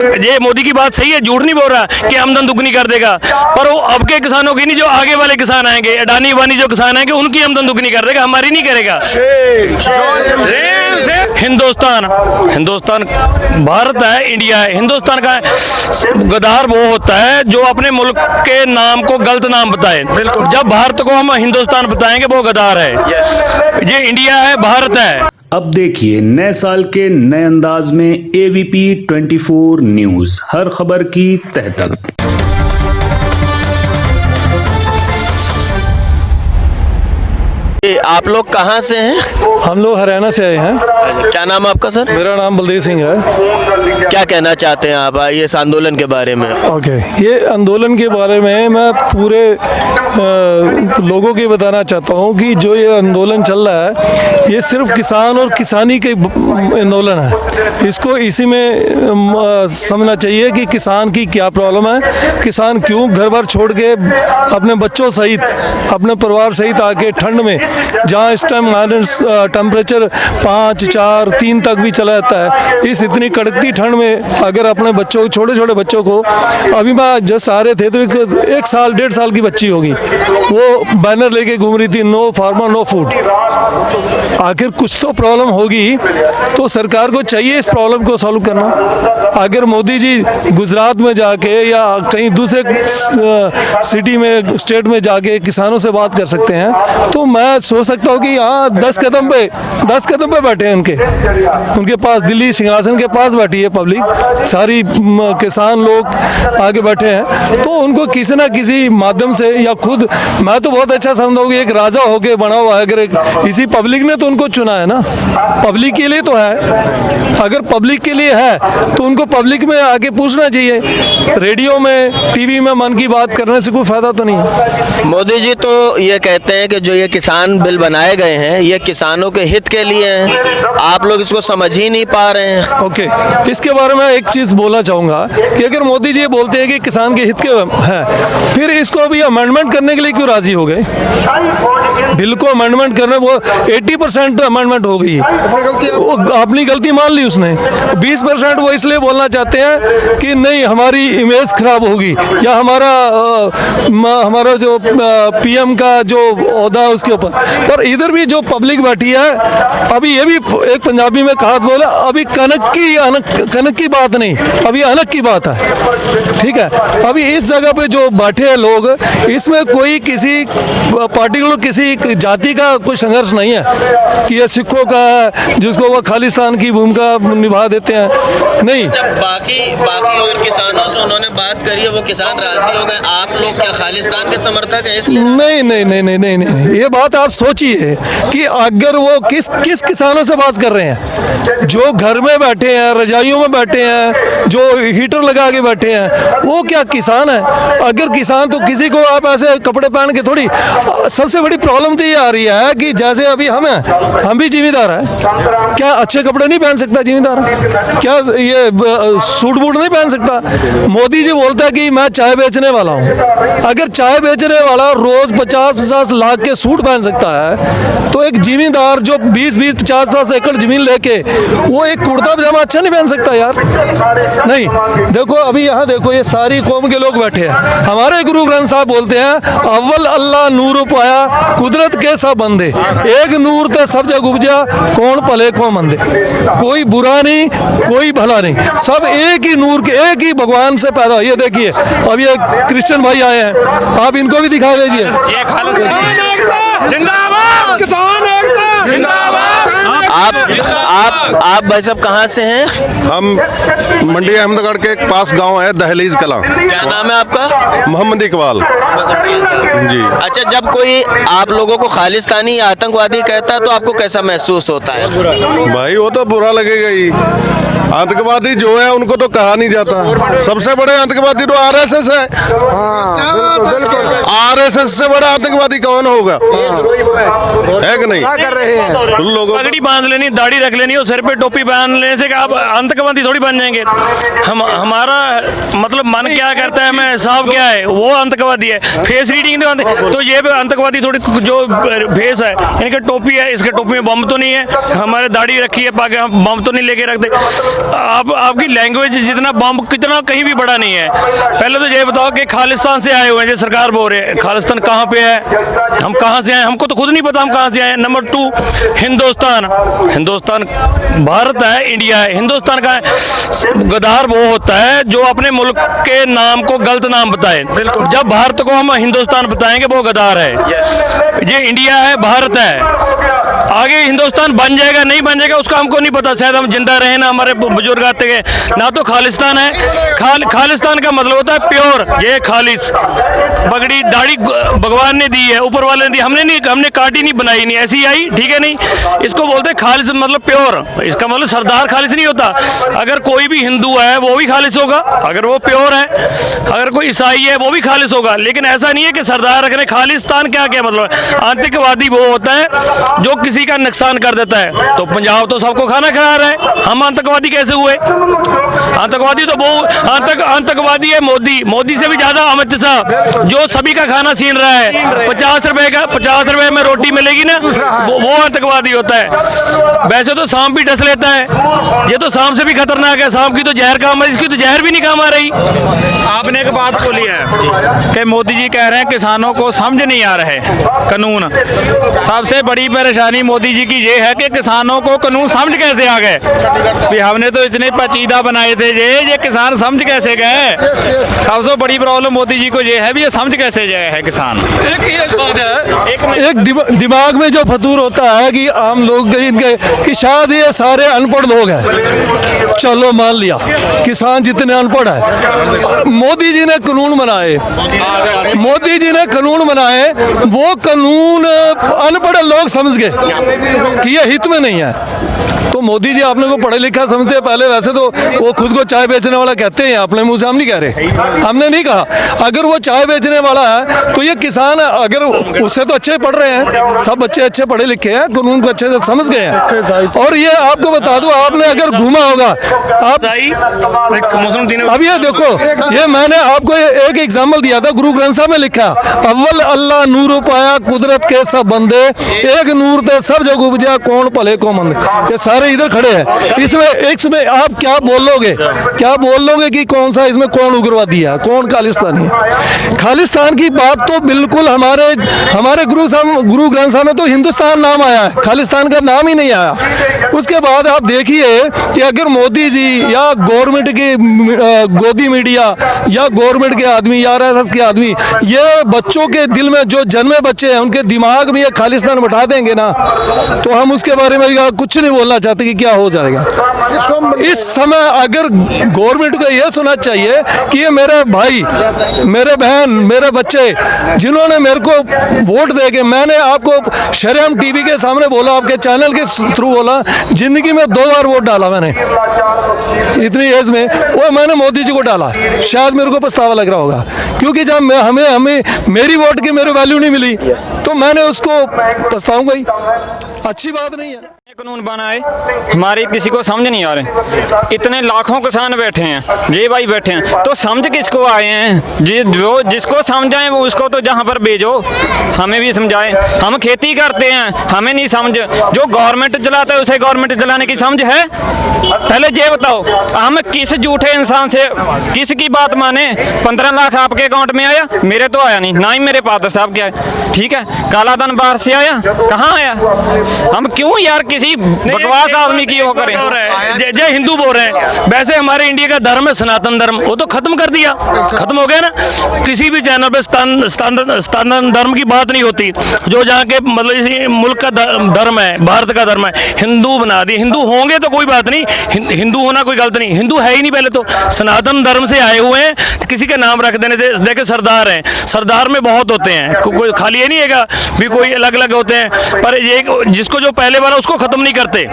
ये मोदी की बात सही है, झूठ नहीं बोल रहा कि आमदन दुगनी कर देगा, पर वो अब के किसानों की नहीं, जो आगे वाले किसान आएंगे, अडानी वानी जो किसान आएंगे, उनकी आमदन दुगनी कर देगा, हमारी नहीं करेगा। हिंदुस्तान भारत है, इंडिया है। हिंदुस्तान का गद्दार वो होता है जो अपने मुल्क के नाम को गलत नाम बताए। जब भारत को हम हिंदुस्तान बताएंगे वो गद्दार है। ये इंडिया है, भारत है। अब देखिए नए साल के नए अंदाज में AVP 24 न्यूज, हर खबर की तह तक। आप लोग कहाँ से हैं? हम लोग हरियाणा से आए हैं। क्या नाम है आपका सर? मेरा नाम बलदेव सिंह है। क्या कहना चाहते हैं आप इस आंदोलन के बारे में? ओके, ये आंदोलन के बारे में मैं पूरे लोगों को बताना चाहता हूँ कि जो ये आंदोलन चल रहा है, ये सिर्फ किसान और किसानी के आंदोलन है। इसको इसी में समझना चाहिए कि किसान की क्या प्रॉब्लम है, किसान क्यों घर बार छोड़ के अपने बच्चों सहित, अपने परिवार सहित आके ठंड में, जहाँ इस टाइम माइनस टेम्परेचर 5, 4, 3 तक भी चला जाता है, इस इतनी कड़कती ठंड में अगर अपने बच्चों, छोटे छोटे बच्चों को, अभी मैं जस्ट आ रहे थे तो एक साल 1.5 साल की बच्ची होगी, वो बैनर लेके घूम रही थी, नो फार्मर नो फूड। आखिर कुछ तो प्रॉब्लम होगी, तो सरकार को चाहिए इस प्रॉब्लम को सॉल्व करना। अगर मोदी जी गुजरात में जाके या कहीं दूसरे सिटी में, स्टेट में जाके किसानों से बात कर सकते हैं, तो मैं सोच सकता हूँ कि यहाँ 10 कदम पे बैठे हैं उनके पास, दिल्ली सिंहासन के पास बैठी है पब्लिक, सारी किसान लोग आगे बैठे हैं, तो उनको किसी ना किसी माध्यम से, या खुद, मैं तो बहुत अच्छा समझता हूँ कि एक राजा होके बना हुआ है, अगर इसी पब्लिक ने तो उनको चुना है ना, पब्लिक के लिए तो है। अगर पब्लिक के लिए है तो उनको पब्लिक में आके पूछना चाहिए, रेडियो में, टीवी में मन की बात करने से कोई फायदा तो नहीं है। मोदी जी तो ये कहते हैं कि जो ये किसान बिल बनाए गए हैं, ये किसानों के हित के लिए हैं। आप लोग इसको समझ ही नहीं पा रहे हैं। ओके, इसके बारे में एक चीज़ बोलना चाहूँगा कि अगर मोदी जी ये बोलते हैं कि किसान के हित के हैं, फिर इसको अभी अमेंडमेंट करने के लिए क्यों राजी हो गए? बिल को अमेंडमेंट करने, वो 80% अमेंडमेंट हो गई, वो अपनी गलती मान ली उसने। 20% वो इसलिए बोलना चाहते हैं कि नहीं, हमारी इमेज खराब होगी, या हमारा जो PM का जो ओहदा है उसके ऊपर। पर इधर भी जो पब्लिक बैठी है, अभी ये भी एक पंजाबी में कहावत बोला, अभी कनक की बात नहीं, अभी अनक की बात है। ठीक है, अभी इस जगह पे जो बैठे हैं लोग, इसमें कोई किसी पार्टिकुलर, किसी जाति का कोई संघर्ष नहीं है कि ये सिखों का है जिसको वो खालिस्तान की भूमिका निभा देते हैं, नहीं। जब बाकी और किसानों से उन्होंने बात करी है, वो किसान राजी हो गए, आप लोग क्या खालिस्तान के समर्थक हैं इसलिए? नहीं, ये बात आप सोचिए कि अगर वो किस किसानों से बात कर रहे हैं, जो घर में बैठे हैं, रजाइयों में बैठे हैं, जो हीटर लगा के बैठे हैं, वो क्या किसान है? अगर किसान, तो किसी को आप ऐसे कपड़े पहन के थोड़ी। सबसे बड़ी प्रॉब्लम तो ये आ रही है कि जैसे अभी हम भी जिम्मेदार हैं, क्या अच्छे कपड़े नहीं पहन सकता जिम्मेदार? क्या ये सूट बूट नहीं पहन सकता? मोदी जी बोलता है कि मैं चाय बेचने वाला हूँ। अगर चाय बेचने वाला रोज 50-50 लाख के सूट पहन सकता है, तो एक जिम्मेदार जो 20-20, 50-50 एकड़ जमीन लेके, वो एक कुर्ता पजामा अच्छा नहीं पहन सकता यार? नहीं, देखो अभी यहाँ देखो, ये सारी कौम के लोग बैठे हैं। हमारे गुरु ग्रंथ साहब बोलते हैं, अव्वल अल्लाह नूर पाया, कुदरत के सब बंदे, एक नूर ते सब जग उपजा, कौन भले कौन मंदे। कोई बुरा नहीं, कोई भला नहीं, सब एक ही नूर के, एक ही भगवान से पैदा। ये देखिए अब ये क्रिश्चियन भाई आए हैं, आप इनको भी दिखा दीजिए। जिंदाबाद किसान एकता जिंदाबाद। आप भाई साहब कहाँ से हैं? हम मंडी अहमदगढ़ के पास गांव है दहलीज कला। क्या नाम है आपका? मोहम्मद इकबाल जी। अच्छा, जब कोई आप लोगों को खालिस्तानी या आतंकवादी कहता है तो आपको कैसा महसूस होता है? भाई वो तो बुरा लगेगा ही। आतंकवादी जो है उनको तो कहा नहीं जाता। सबसे बड़े आतंकवादी तो RSS है। RSS से बड़ा आतंकवादी कौन होगा? है कि नहीं? कर रहे हैं उन लोगों पगड़ी बांध लेनी, दाढ़ी रख लेनी और सिर पे टोपी बांध लेने से आप आतंकवादी थोड़ी बन जाएंगे। हमारा मतलब मन क्या करता है, मैं साहब क्या है, वो आतंकवादी है। फेस रीडिंग तो ये आतंकवादी थोड़ी, जो फेस है, इनका टोपी है, इसके टोपी में बम तो नहीं है, हमारे दाढ़ी रखी है, बम तो नहीं लेके रख दे। आपकी लैंग्वेज जितना बम कितना कहीं भी बड़ा नहीं है। पहले तो ये बताओ कि खालिस्तान से आए हुए हैं, जो सरकार बोल रहे हैं खालिस्तान कहाँ पे है, हम कहाँ से आए, हमको तो खुद नहीं पता हम कहाँ से आए। नंबर 2 हिंदुस्तान भारत है, इंडिया है, हिंदुस्तान का है। गद्दार वो होता है जो अपने मुल्क के नाम को गलत नाम बताए। जब भारत को हम हिंदुस्तान बताएंगे वो गद्दार है। ये इंडिया है, भारत है, आगे हिंदुस्तान बन जाएगा नहीं बन जाएगा उसका हमको नहीं पता, शायद हम जिंदा रहे ना हमारे बुजुर्ग आते गए ना। तो खालिस्तान है, खालिस्तान का मतलब होता है प्योर। ये खालिस पगड़ी दाढ़ी भगवान ने दी है, ऊपर वाले ने दी, हमने काटी नहीं बनाई नहीं, ऐसी आई, ठीक है नहीं। इसको बोलते हैं खालिस मतलब प्योर। इसका मतलब सरदार खालिस नहीं होता। अगर कोई भी हिंदू है वो भी खालिस होगा अगर वो प्योर है, अगर कोई ईसाई है वो भी खालिस होगा। लेकिन ऐसा नहीं है कि सरदार रखने। खालिस्तान क्या क्या मतलब, आतंकवादी वो होता है जो किसी का नुकसान कर देता है। तो पंजाब तो सबको खाना खिला रहा है, हम आतंकवादी कैसे हुए? आतंकवादी तो वो आतंकवादी है मोदी से भी ज्यादा अमित शाह, जो सभी का खाना छीन रहा है। 50 रुपए में रोटी मिलेगी ना, वो आतंकवादी होता है। वैसे तो सांप भी डस लेता है, ये तो सांप से भी खतरनाक है। सांप की तो जहर काम है, इसकी तो जहर भी नहीं काम आ रही। आपने एक बात बोली है कि मोदी जी कह रहे हैं किसानों को समझ नहीं आ रहे कानून। सबसे बड़ी परेशानी मोदी जी की ये है कि किसानों को कानून समझ कैसे आ गए। भी हमने तो इतने पेचीदा बनाए थे ये किसान समझ कैसे गए। सबसे बड़ी प्रॉब्लम मोदी जी को ये है भी ये समझ कैसे गए है किसान। एक दिमाग में जो फतूर होता है कि आम लोग इनके कि शायद ये सारे अनपढ़ लोग हैं। चलो मान लिया किसान जितने अनपढ़ है, मोदी जी ने कानून बनाए, वो कानून अनपढ़ लोग समझ गए कि ये हित में नहीं है। तो मोदी जी आपने को पढ़े लिखा समझते हैं पहले। वैसे तो वो खुद को चाय बेचने वाला कहते हैं, अपने मुंह से हम नहीं कह रहे, हमने नहीं कहा। अगर वो चाय बेचने वाला है तो ये किसान अगर उससे तो अच्छे पढ़ रहे हैं, सब बच्चे अच्छे पढ़े लिखे हैं, कानून को अच्छे से समझ गए हैं। और ये आपको बता दूं, आपने अगर घूमा होगा आप अब ये देखो, ये मैंने आपको एक एग्जाम्पल दिया था, गुरु ग्रंथ साहब में लिखा अव्वल अल्लाह नूर पाया कुदरत के सब बंदे, एक नूर थे सब जग उपजा कौन भले को मंद। ये सारे इधर खड़े हैं, इसमें आप क्या बोल लोगे कि कौन सा इसमें कौन उग्रवादी है, कौन खालिस्तानी है। खालिस्तान की बात तो बिल्कुल हमारे गुरु ग्रंथ साहब में तो हिंदुस्तान नाम आया है, खालिस्तान का नाम ही नहीं आया। उसके बाद आप देखिए कि अगर मोदी जी या गवर्नमेंट की गोदी मीडिया या गवर्नमेंट के आदमी या RSS के आदमी ये बच्चों के दिल में जो जन्मे बच्चे हैं उनके दिमाग में ये खालिस्तान बैठा देंगे ना, तो हम उसके बारे में कुछ नहीं बोलना चाहते कि क्या हो जाएगा। इस समय अगर गवर्नमेंट को यह सुनना चाहिए कि ये मेरे भाई, मेरे बहन, मेरे बच्चे जिन्होंने मेरे को वोट दे के, मैंने आपको शरेआम टीवी के सामने बोला, आपके चैनल के थ्रू बोला, जिंदगी में 2 बार वोट डाला मैंने इतनी एज में, वो मैंने मोदी जी को डाला। शायद मेरे को पछतावा लग रहा होगा क्योंकि जब हमें मेरी वोट की मेरी वैल्यू नहीं मिली तो मैंने उसको पछताऊंगा ही, अच्छी बात नहीं है। कानून बनाए हमारे किसी को समझ नहीं आ रहे। इतने लाखों किसान बैठे हैं, ये भाई बैठे हैं, तो समझ किसको आए हैं? जो जिसको समझाएं वो उसको तो जहाँ पर भेजो, हमें भी समझाएं। हम खेती करते हैं, हमें नहीं समझ। जो गवर्नमेंट चलाता है उसे गवर्नमेंट चलाने की समझ है? पहले ये बताओ, हम किस झूठे इंसान से किसकी बात माने? 15 लाख आपके अकाउंट में आया, मेरे तो आया नहीं, ना ही मेरे फादर साहब के आया। ठीक है, काला धन बाहर से आया, कहाँ आया? हम क्यों यार किसी बकवास आदमी की वो करें? जय हिंदू बोल रहे हैं, वैसे हमारे इंडिया का धर्म है सनातन धर्म, वो तो खत्म कर दिया, खत्म हो गया ना। किसी भी चैनल पे सनातन धर्म की बात नहीं होती। जो जहाँ के मतलब इसी मुल्क का धर्म है, भारत का धर्म है, हिंदू बना दिए। हिंदू होंगे तो कोई बात नहीं, हिंदू होना कोई गलत नहीं, हिंदू है ही नहीं। पहले तो सनातन धर्म से आए हुए हैं, किसी का नाम रख देने से। देखे सरदार हैं, सरदार में बहुत होते हैं, कोई खाली ये नहीं है भी कोई अलग अलग होते हैं। पर ये जिसको जो पहले बना उसको खत्म नहीं करते,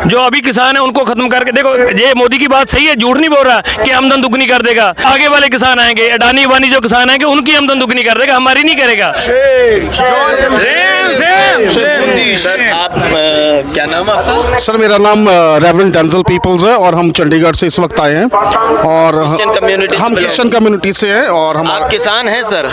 जो अभी किसान है उनको खत्म करके देखो। ये मोदी की बात सही है, झूठ नहीं बोल रहा कि आमदन दुगनी कर देगा। आगे वाले किसान आएंगे, अडानी वानी जो किसान आएंगे उनकी आमदन दुगनी कर देगा, हमारी नहीं करेगा। सर, आप क्या नाम है आपका? सर मेरा नाम रेवरेंड डेंजल पीपल्स है और हम चंडीगढ़ से इस वक्त आए हैं और क्रिश्चियन कम्युनिटी से हम belong- क्रिश्चियन कम्युनिटी से हैं और हम आप किसान हैं सर?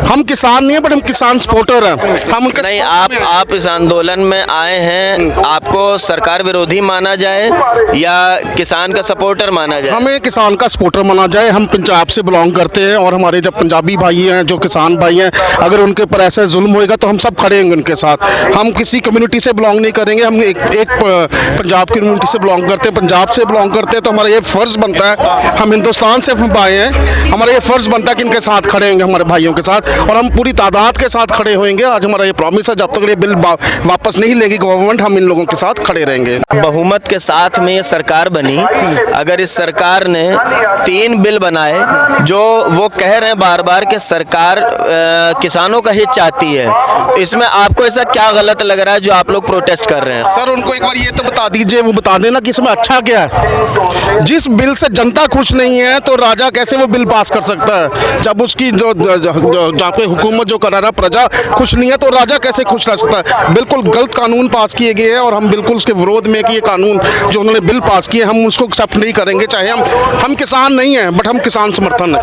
हम किसान नहीं है बट हम किसान सपोर्टर हैं। हम उनके नहीं, support में हैं। आप इस आंदोलन में आए हैं, आपको सरकार विरोधी माना जाए या किसान का सपोर्टर माना जाए? हमें किसान का सपोर्टर माना जाए। हम पंजाब से बिलोंग करते हैं और हमारे जब पंजाबी भाई हैं जो किसान भाई हैं, अगर उनके ऊपर ऐसा जुल्म होएगा तो हम सब खड़े होंगे उनके साथ। हम किसी कम्युनिटी से बिलोंग नहीं करेंगे। हम एक पंजाब कम्युनिटी से बिलोंग करते हैं, पंजाब से बिलोंग करते हैं, तो हमारा ये फ़र्ज़ बनता है, हम हिंदुस्तान से आए हैं, हमारा ये फ़र्ज़ बनता है कि इनके साथ खड़े होंगे, हमारे भाइयों के साथ, और हम पूरी तादाद के साथ खड़े होंगे। आज हमारा ये प्रॉमिस है, जब तक ये बिल वापस नहीं लेगी गवर्नमेंट, हम इन लोगों के साथ खड़े रहेंगे। बहुमत के साथ में ये सरकार बनी, अगर इस सरकार ने 3 बिल बनाए जो वो कह रहे हैं बार बार कि सरकार किसानों का हित चाहती है, इसमें आपको ऐसा क्या गलत लग रहा है जो आप लोग प्रोटेस्ट कर रहे हैं? सर उनको एक बार ये तो बता दीजिए, वो बता देना कि इसमें अच्छा क्या है। जिस बिल से जनता खुश नहीं है तो राजा कैसे वो बिल पास कर सकता है? जब उसकी जो जहाँ पे हुकूमत जो करा रहा, प्रजा खुश नहीं है तो राजा कैसे खुश रह सकता है? बिल्कुल गलत कानून पास किए गए हैं और हम बिल्कुल उसके विरोध में कि ये कानून जो उन्होंने बिल पास किए हम उसको एक्सेप्ट नहीं करेंगे। चाहे हम किसान नहीं हैं बट हम किसान समर्थन है।